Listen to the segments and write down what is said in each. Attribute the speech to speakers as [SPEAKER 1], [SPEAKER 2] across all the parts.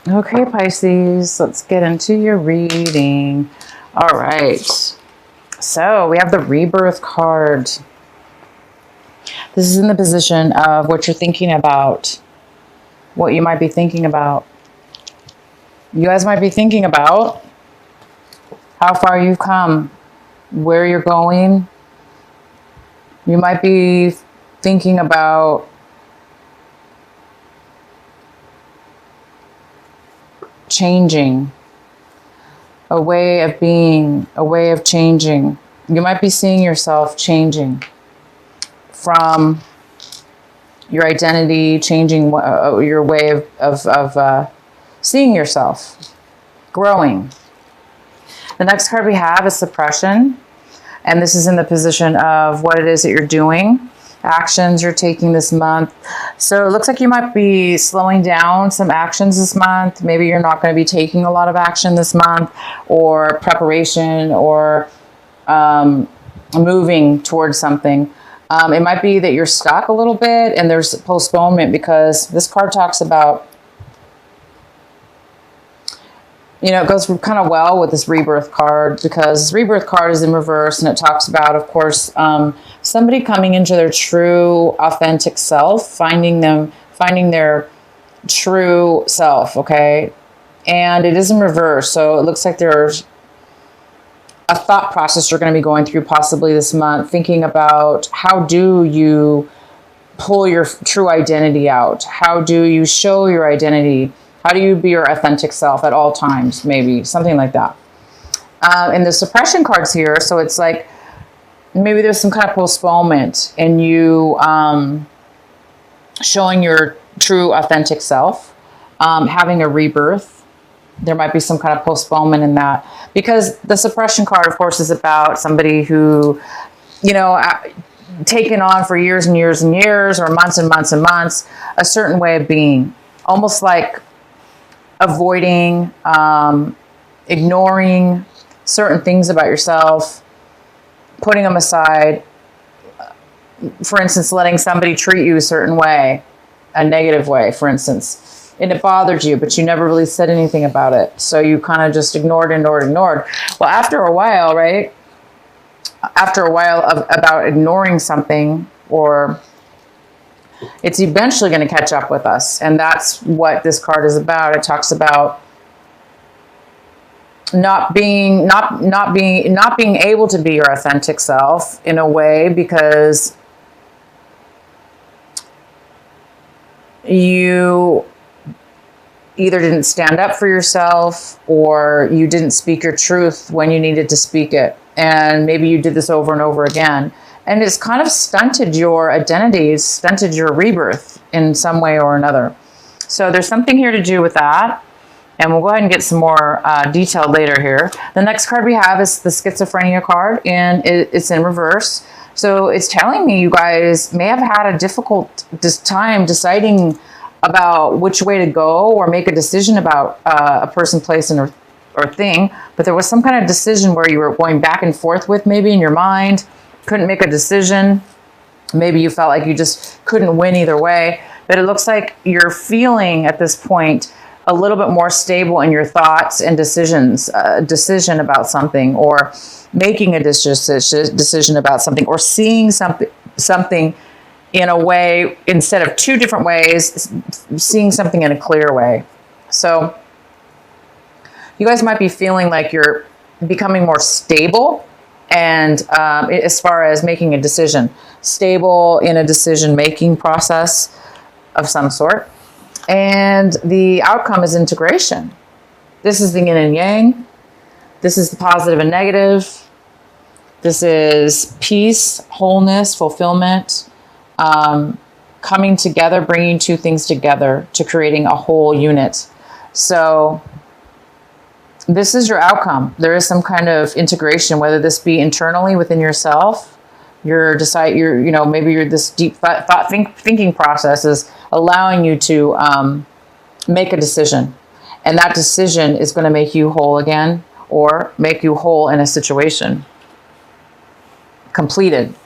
[SPEAKER 1] Okay, Pisces, let's get into your reading. All right. So we have the Rebirth card. This is in the position of what you're thinking about, what you might be thinking about. You guys might be thinking about how far you've come, where you're going. You might be thinking about changing, a way of being, a way of changing. You might be seeing yourself changing from your identity, changing your way of seeing yourself, growing. The next card we have is suppression. And this is in the position of what it is that you're doing, actions you're taking this month. So it looks like you might be slowing down some actions this month. Maybe you're not going to be taking a lot of action this month, or preparation, or moving towards something. It might be that you're stuck a little bit and there's postponement, because this card talks about, you know, it goes kind of well with this rebirth card, because this rebirth card is in reverse, and it talks about, of course, somebody coming into their true, authentic self, finding their true self, okay? And it is in reverse, so it looks like there's a thought process you're going to be going through possibly this month, thinking about how do you pull your true identity out? How do you show your identity? How do you be your authentic self at all times? Maybe something like that. And the suppression cards here, so it's like maybe there's some kind of postponement in you showing your true authentic self, having a rebirth. There might be some kind of postponement in that, because the suppression card, of course, is about somebody who, you know, taken on for years and years and years, or months and months and months, a certain way of being, almost like avoiding, ignoring certain things about yourself, putting them aside. For instance, letting somebody treat you a certain way, a negative way, for instance, and it bothered you, but you never really said anything about it. So you kind of just ignored. Well, after a while, right? After a while about ignoring something, or it's eventually going to catch up with us. And that's what this card is about. It talks about not being able to be your authentic self in a way, because you either didn't stand up for yourself, or you didn't speak your truth when you needed to speak it. And maybe you did this over and over again. And it's kind of stunted your identity, stunted your rebirth in some way or another. So there's something here to do with that. And we'll go ahead and get some more detail later here. The next card we have is the schizophrenia card, and it's in reverse. So it's telling me you guys may have had a difficult time deciding about which way to go, or make a decision about a person, place, or thing. But there was some kind of decision where you were going back and forth with, maybe in your mind. Couldn't make a decision. Maybe you felt like you just couldn't win either way. But it looks like you're feeling at this point a little bit more stable in your thoughts and decisions, decision about something, or making a decision about something, or seeing something in a way, instead of two different ways, seeing something in a clear way. So you guys might be feeling like you're becoming more stable, and as far as making a decision, stable in a decision-making process of some sort. And the outcome is integration. This is the yin and yang. This is the positive and negative. This is peace, wholeness, fulfillment, coming together, bringing two things together to creating a whole unit. So this is your outcome. There is some kind of integration, whether this be internally within yourself, maybe this deep thinking process is allowing you to make a decision, and that decision is going to make you whole again, or make you whole in a situation. Completion.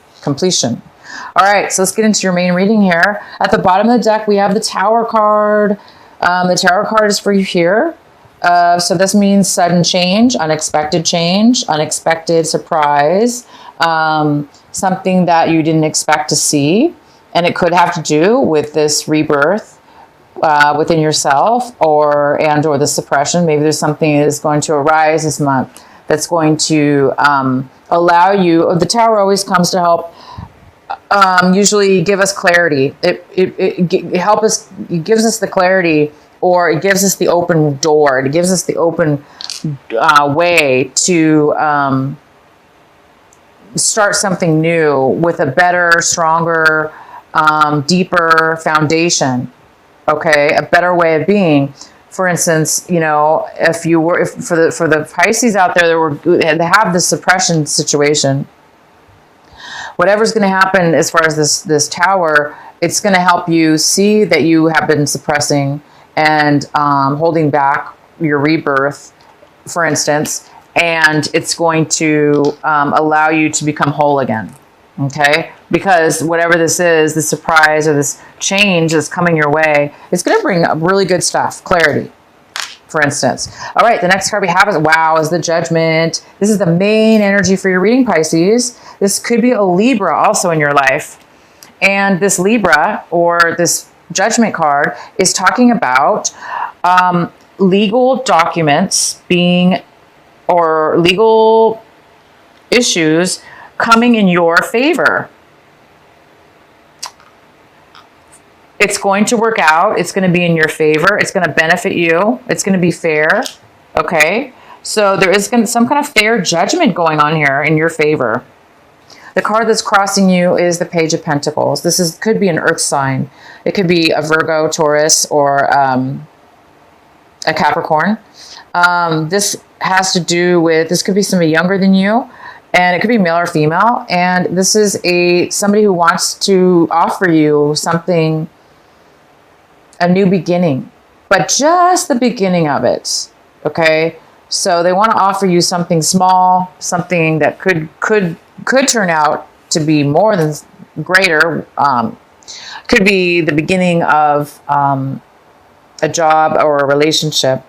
[SPEAKER 1] All right, so let's get into your main reading here. At the bottom of the deck, we have the Tower card. The tarot card is for you here. So this means sudden change, unexpected surprise, something that you didn't expect to see. And it could have to do with this rebirth within yourself or the suppression. Maybe there's something that is going to arise this month that's going to allow you. The Tower always comes to help usually give us clarity. It gives us the clarity, or it gives us the open door. It gives us the open way to start something new with a better, stronger, deeper foundation. Okay, a better way of being. For instance, for the Pisces out there that have this suppression situation, whatever's going to happen as far as this Tower, it's going to help you see that you have been suppressing and holding back your rebirth, for instance, and it's going to allow you to become whole again. Okay, because whatever this is, the surprise or this change that's coming your way, it's going to bring up really good stuff, clarity, for instance. All right, the next card we have is the Judgment. This is the main energy for your reading, Pisces. This could be a Libra also in your life. And this Libra, or this Judgment card, is talking about legal documents or legal issues coming in your favor. It's going to work out. It's going to be in your favor. It's going to benefit you. It's going to be fair. Okay? So there is some kind of fair judgment going on here in your favor. The card that's crossing you is the Page of Pentacles. This could be an earth sign. It could be a Virgo, Taurus, or a Capricorn. This has to do with, this could be somebody younger than you, and it could be male or female. And this is somebody who wants to offer you something, a new beginning, but just the beginning of it. Okay. So they want to offer you something small, something that could turn out to be more than greater. Could be the beginning of a job or a relationship,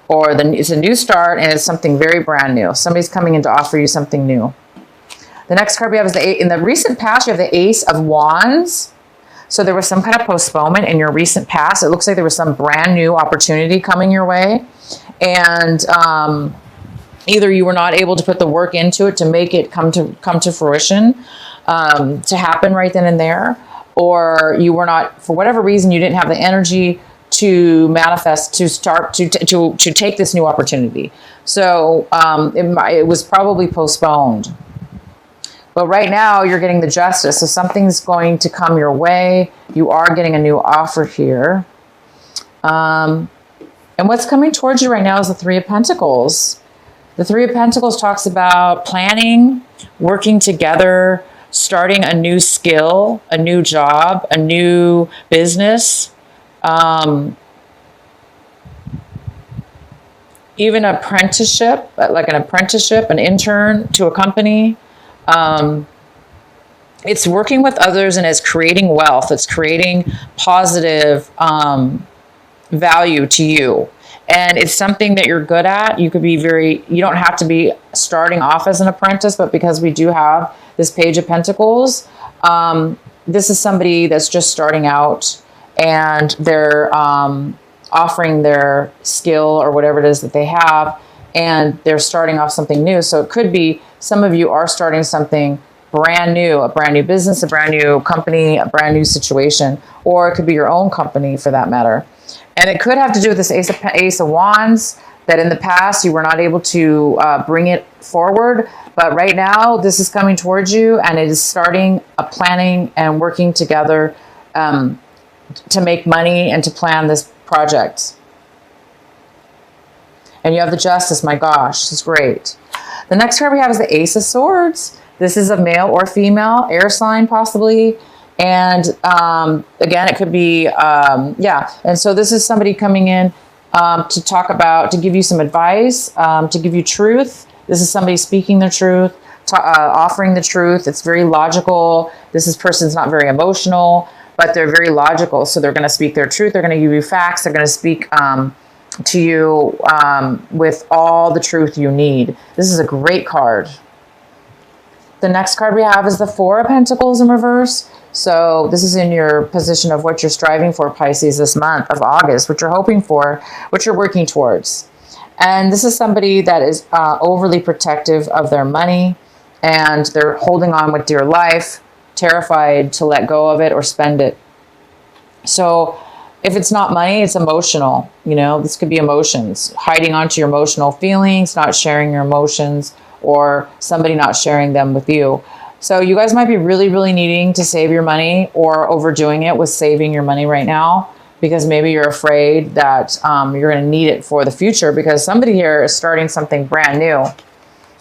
[SPEAKER 1] or it's a new start and it's something very brand new. Somebody's coming in to offer you something new. The next card we have is in the recent past, you have the Ace of Wands. So there was some kind of postponement in your recent past. It looks like there was some brand new opportunity coming your way. And either you were not able to put the work into it to make it come to fruition, to happen right then and there, or you were not, for whatever reason, you didn't have the energy to manifest, to start to take this new opportunity. So it was probably postponed. But right now you're getting the Justice. So something's going to come your way. You are getting a new offer here. And what's coming towards you right now is the Three of Pentacles. The Three of Pentacles talks about planning, working together, starting a new skill, a new job, a new business. Even apprenticeship, like an apprenticeship, an intern to a company. It's working with others and it's creating wealth. It's creating positive value to you. And it's something that you're good at. You don't have to be starting off as an apprentice, but because we do have this Page of Pentacles, this is somebody that's just starting out and they're offering their skill or whatever it is that they have, and they're starting off something new. So it could be some of you are starting something brand new, a brand new business, a brand new company, a brand new situation, or it could be your own company for that matter. And it could have to do with this Ace of Wands, that in the past you were not able to bring it forward. But right now this is coming towards you, and it is starting a planning and working together to make money and to plan this project. And you have the Justice. My gosh, it's great. The next card we have is the Ace of Swords. This is a male or female, air sign possibly. And again, it could be, And so this is somebody coming in to talk about, to give you some advice, to give you truth. This is somebody speaking their truth, offering the truth. It's very logical. Person's not very emotional. but they're very logical. So they're going to speak their truth. They're going to give you facts. They're going to speak to you with all the truth you need. This is a great card. The next card we have is the Four of Pentacles in reverse. So this is in your position of what you're striving for, Pisces, this month of August, what you're hoping for, what you're working towards. And this is somebody that is overly protective of their money, and they're holding on with dear life, terrified to let go of it or spend it. So if it's not money, it's emotional. You know, this could be emotions, hiding onto your emotional feelings, not sharing your emotions, or somebody not sharing them with you. So you guys might be really, really needing to save your money, or overdoing it with saving your money right now, because maybe you're afraid that you're going to need it for the future, because somebody here is starting something brand new.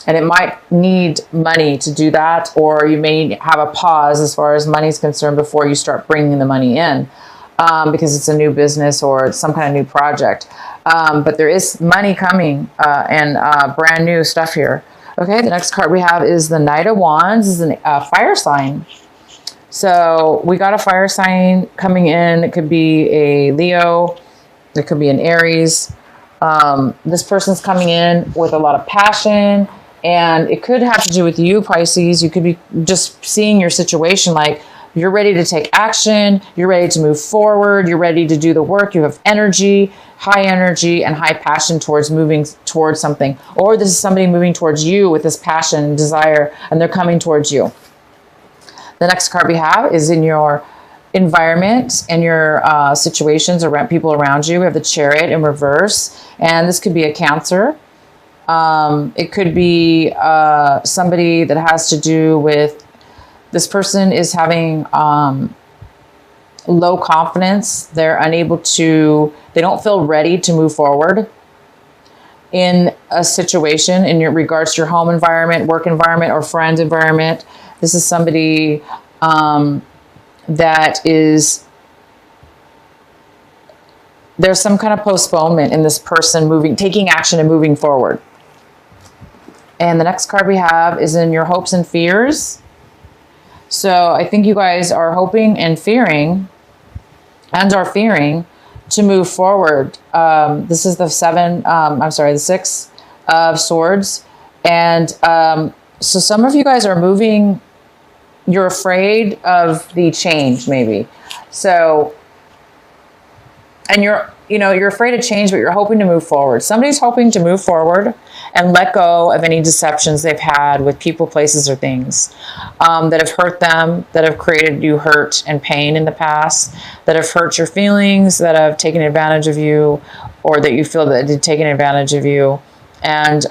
[SPEAKER 1] And it might need money to do that, or you may have a pause as far as money is concerned before you start bringing the money in, because it's a new business or it's some kind of new project. But there is money coming and brand new stuff here. Okay, the next card we have is the Knight of Wands. This is a fire sign. So we got a fire sign coming in. It could be a Leo. It could be an Aries. This person's coming in with a lot of passion. And it could have to do with you, Pisces. You could be just seeing your situation like you're ready to take action. You're ready to move forward. You're ready to do the work. You have energy, high energy, and high passion towards moving towards something. Or this is somebody moving towards you with this passion and desire, and they're coming towards you. The next card we have is in your environment and your situations around people around you. We have the Chariot in reverse, and this could be a Cancer. It could be somebody that has to do with, this person is having low confidence. They're unable to, they don't feel ready to move forward in a situation in your regards to your home environment, work environment, or friend environment. This is somebody that is, there's some kind of postponement in this person taking action and moving forward. And the next card we have is in your hopes and fears. So I think you guys are hoping and fearing, to move forward. This is the the Six of Swords. And so some of you guys are moving, you're afraid of the change maybe. So, and you're afraid of change, but you're hoping to move forward. Somebody's hoping to move forward and let go of any deceptions they've had with people, places, or things that have hurt them, that have created you hurt and pain in the past, that have hurt your feelings, that have taken advantage of you, or that you feel that they've taken advantage of you. And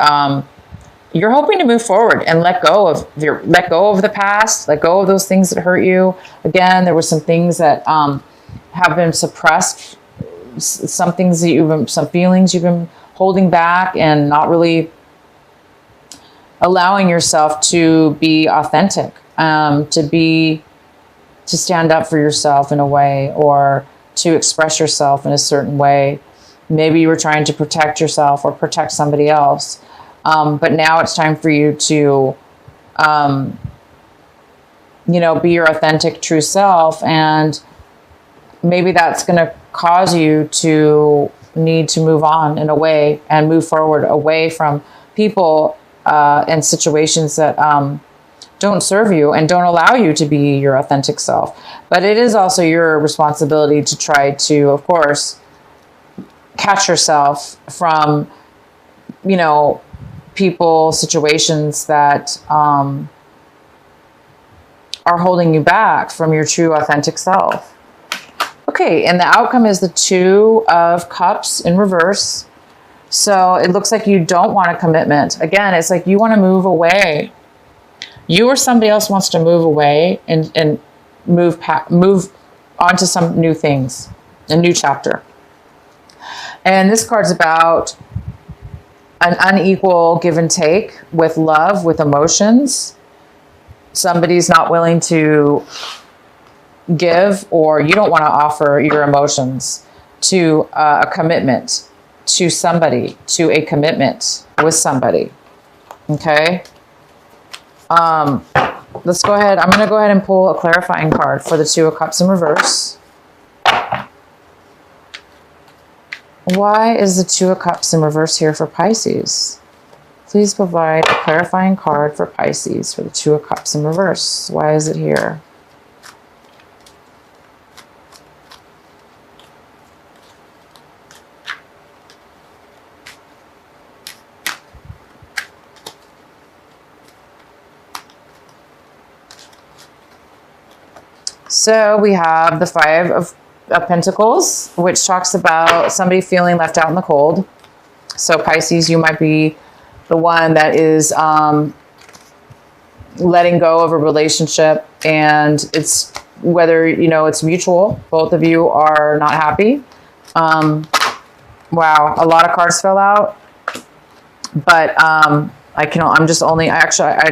[SPEAKER 1] you're hoping to move forward and let go of the past, let go of those things that hurt you. Again, there were some things that have been suppressed, some feelings you've been holding back and not really allowing yourself to be authentic, to stand up for yourself in a way, or to express yourself in a certain way. Maybe you were trying to protect yourself or protect somebody else. But now it's time for you to, be your authentic, true self. And maybe that's going to cause you to need to move on in a way and move forward away from people and situations that don't serve you and don't allow you to be your authentic self. But it is also your responsibility to try to, of course, catch yourself from, people, situations that are holding you back from your true authentic self. Okay, and the outcome is the Two of Cups in reverse. So it looks like you don't want a commitment. Again, it's like you want to move away. You or somebody else wants to move away and move on to some new things, a new chapter. And this card's about an unequal give and take with love, with emotions. Somebody's not willing to give, or you don't want to offer your emotions to a commitment to somebody, to a commitment with somebody. Okay. let's go ahead. I'm going to go ahead and pull a clarifying card for the Two of Cups in reverse. Why is the Two of Cups in reverse here for Pisces? Please provide a clarifying card for Pisces for the Two of Cups in reverse. Why is it here? So we have the Five of Pentacles, which talks about somebody feeling left out in the cold. So Pisces, you might be the one that is letting go of a relationship, and it's whether, you know, it's mutual. Both of you are not happy. Wow, a lot of cards fell out, but I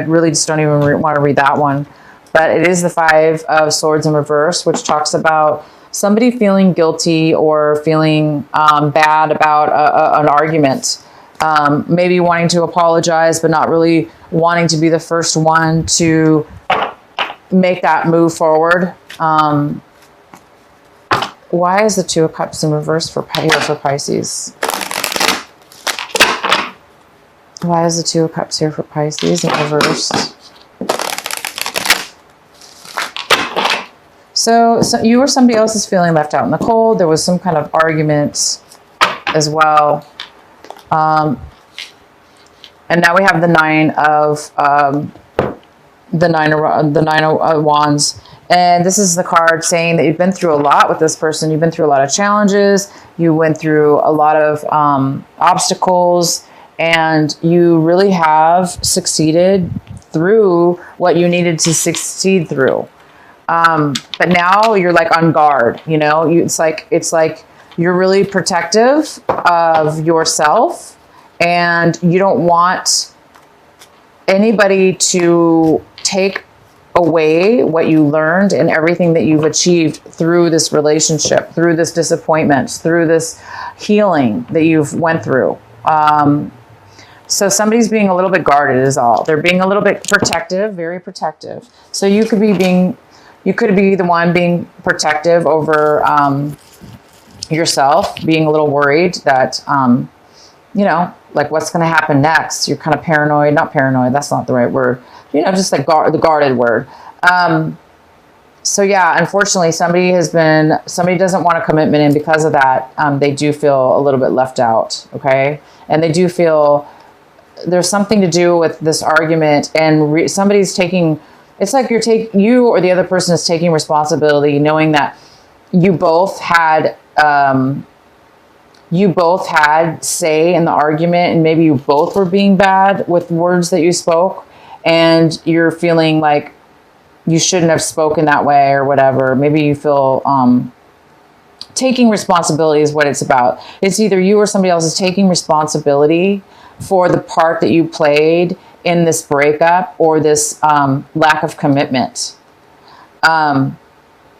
[SPEAKER 1] really just don't even want to read that one. But it is the Five of Swords in reverse, which talks about somebody feeling guilty or feeling bad about an argument. Maybe wanting to apologize, but not really wanting to be the first one to make that move forward. Why is the Two of Cups in reverse for Pisces? Why is the Two of Cups here for Pisces in reverse? So you or somebody else is feeling left out in the cold. There was some kind of argument as well. And now we have the Nine of Wands. And this is the card saying that you've been through a lot with this person. You've been through a lot of challenges. You went through a lot of obstacles, and you really have succeeded through what you needed to succeed through. But now you're like on guard, you know, it's like you're really protective of yourself, and you don't want anybody to take away what you learned and everything that you've achieved through this relationship, through this disappointment, through this healing that you've went through. So somebody's being a little bit guarded is all. They're being a little bit protective, very protective. So you could be the one being protective over yourself, being a little worried that, you know, like what's going to happen next. You're kind of paranoid, not paranoid, that's not the right word. You know, just like the guarded word. So yeah, unfortunately, somebody doesn't want a commitment, and because of that, they do feel a little bit left out, okay? And they do feel there's something to do with this argument, and somebody's taking, it's like you or the other person is taking responsibility, knowing that you both had say in the argument, and maybe you both were being bad with words that you spoke, and you're feeling like you shouldn't have spoken that way or whatever. Maybe you feel taking responsibility is what it's about. It's either you or somebody else is taking responsibility for the part that you played in this breakup or this lack of commitment. So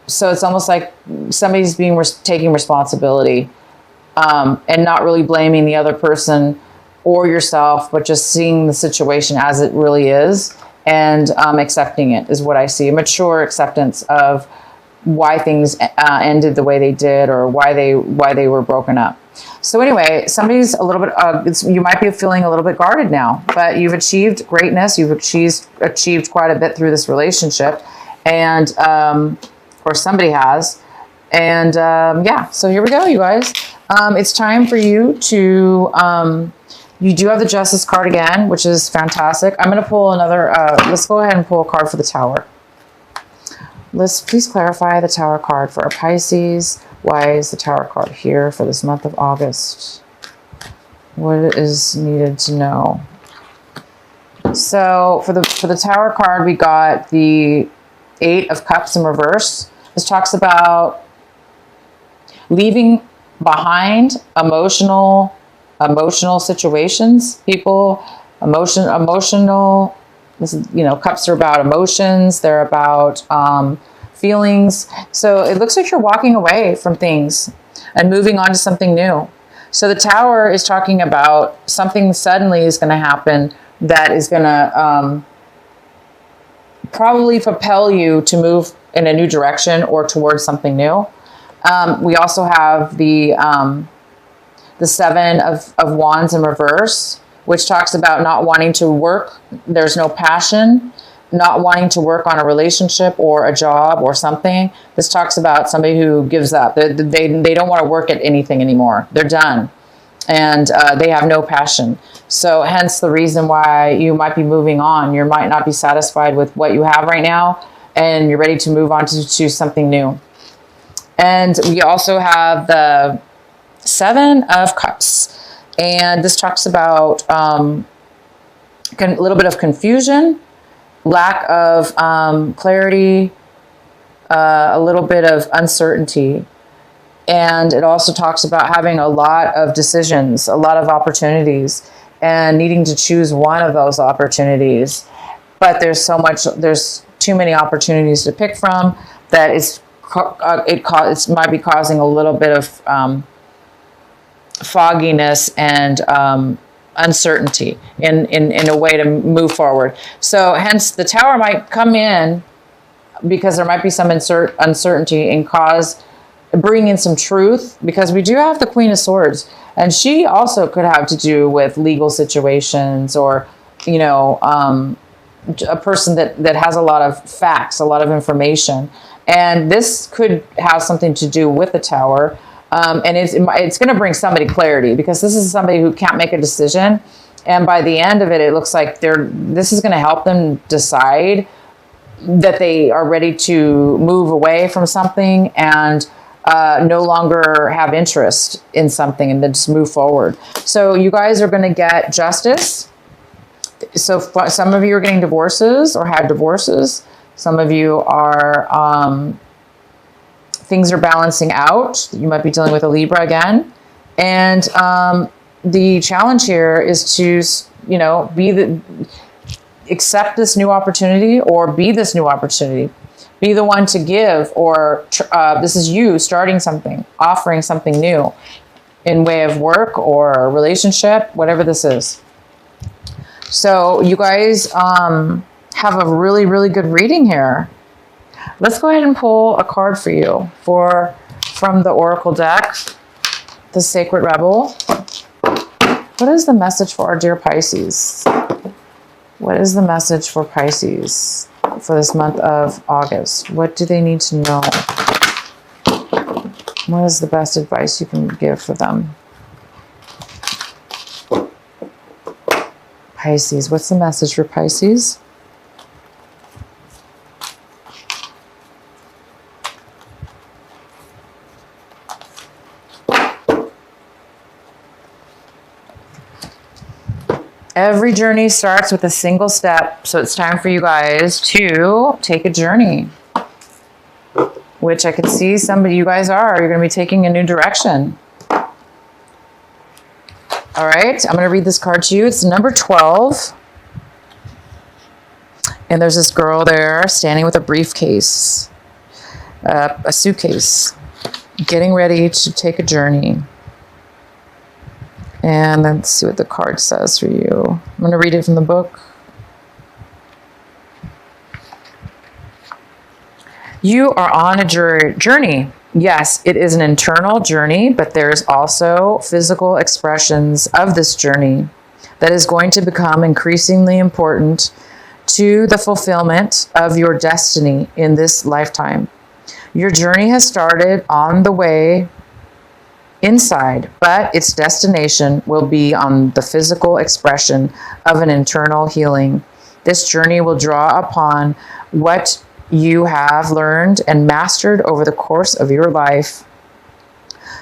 [SPEAKER 1] it's almost like somebody's taking responsibility and not really blaming the other person or yourself, but just seeing the situation as it really is and accepting it is what I see. A mature acceptance of why things ended the way they did, or why they were broken up. So anyway, somebody's a little bit, you might be feeling a little bit guarded now, but you've achieved greatness. You've achieved quite a bit through this relationship, and, or somebody has. And yeah, so here we go, you guys. It's time for you to, you do have the Justice card again, which is fantastic. I'm going to pull another, let's go ahead and pull a card for the Tower. Let's please clarify the Tower card for our Pisces. Why is the Tower card here for this month of August? What is needed to know? So for the Tower card, we got the Eight of Cups in reverse. This talks about leaving behind emotional situations, people, emotional. This is, you know, cups are about emotions. They're about feelings. So it looks like you're walking away from things and moving on to something new. So the Tower is talking about something suddenly is going to happen that is going to probably propel you to move in a new direction or towards something new. We also have the Seven of Wands in reverse, which talks about not wanting to work. There's no passion, not wanting to work on a relationship or a job or something. This talks about somebody who gives up. They don't want to work at anything anymore. They're done. And they have no passion. So hence the reason why you might be moving on. You might not be satisfied with what you have right now, and you're ready to move on to something new. And we also have the Seven of Cups. And this talks about a little bit of confusion, lack of clarity, a little bit of uncertainty. And it also talks about having a lot of decisions, a lot of opportunities, and needing to choose one of those opportunities. But there's too many opportunities to pick from that it might be causing a little bit of fogginess and uncertainty in a way to move forward. So hence the Tower might come in because there might be some uncertainty and bring in some truth, because we do have the Queen of Swords, and she also could have to do with legal situations, or a person that has a lot of facts, a lot of information, and this could have something to do with the Tower. And it's going to bring somebody clarity, because this is somebody who can't make a decision, and by the end of it, it looks like this is going to help them decide that they are ready to move away from something and no longer have interest in something, and then just move forward. So you guys are going to get justice. So some of you are getting divorces or had divorces. Some of you are, things are balancing out. You might be dealing with a Libra again. And the challenge here is to, accept this new opportunity, or be this new opportunity. Be the one to give, or this is you starting something, offering something new in way of work or relationship, whatever this is. So you guys have a really, really good reading here. Let's go ahead and pull a card for you from the Oracle deck, the Sacred Rebel. What is the message for our dear Pisces? What is the message for Pisces for this month of August? What do they need to know? What is the best advice you can give for them? Pisces, what's the message for Pisces? Every journey starts with a single step, so it's time for you guys to take a journey, which I can see you guys are. You're going to be taking a new direction. All right, I'm going to read this card to you. It's number 12. And there's this girl there standing with a briefcase, a suitcase, getting ready to take a journey. And let's see what the card says for you. I'm going to read it from the book. You are on a journey. Yes, it is an internal journey, but there's also physical expressions of this journey that is going to become increasingly important to the fulfillment of your destiny in this lifetime. Your journey has started on the way inside, but its destination will be on the physical expression of an internal healing. This journey will draw upon what you have learned and mastered over the course of your life,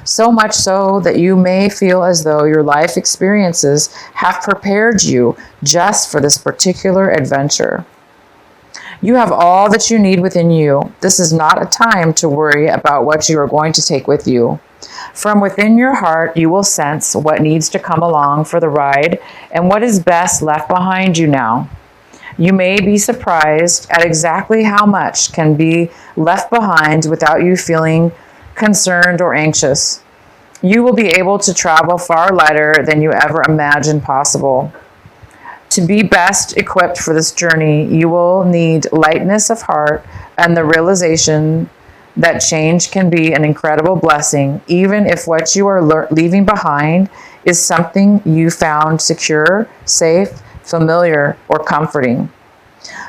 [SPEAKER 1] so much so that you may feel as though your life experiences have prepared you just for this particular adventure. You have all that you need within you. This is not a time to worry about what you are going to take with you. From within your heart, you will sense what needs to come along for the ride and what is best left behind you now. You may be surprised at exactly how much can be left behind without you feeling concerned or anxious. You will be able to travel far lighter than you ever imagined possible. To be best equipped for this journey, you will need lightness of heart and the realization that change can be an incredible blessing, even if what you are leaving behind is something you found secure, safe, familiar, or comforting.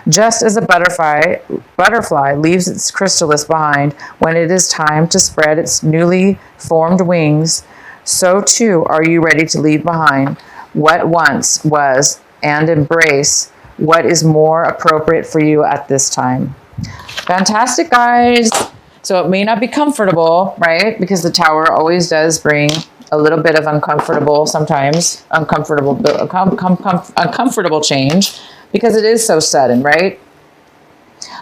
[SPEAKER 1] Just as a butterfly leaves its chrysalis behind when it is time to spread its newly formed wings, so too are you ready to leave behind what once was and embrace what is more appropriate for you at this time. Fantastic, guys. So it may not be comfortable, right? Because the Tower always does bring a little bit of uncomfortable change because it is so sudden, right?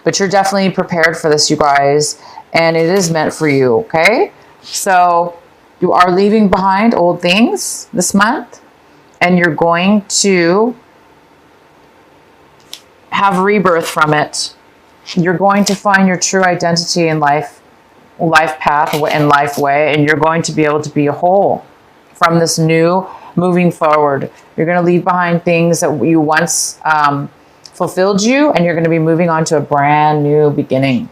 [SPEAKER 1] But you're definitely prepared for this, you guys, and it is meant for you, okay? So you are leaving behind old things this month, and you're going to have rebirth from it. You're going to find your true identity in life path and life way, and you're going to be able to be whole from this new moving forward. You're going to leave behind things that you once fulfilled you, and you're going to be moving on to a brand new beginning.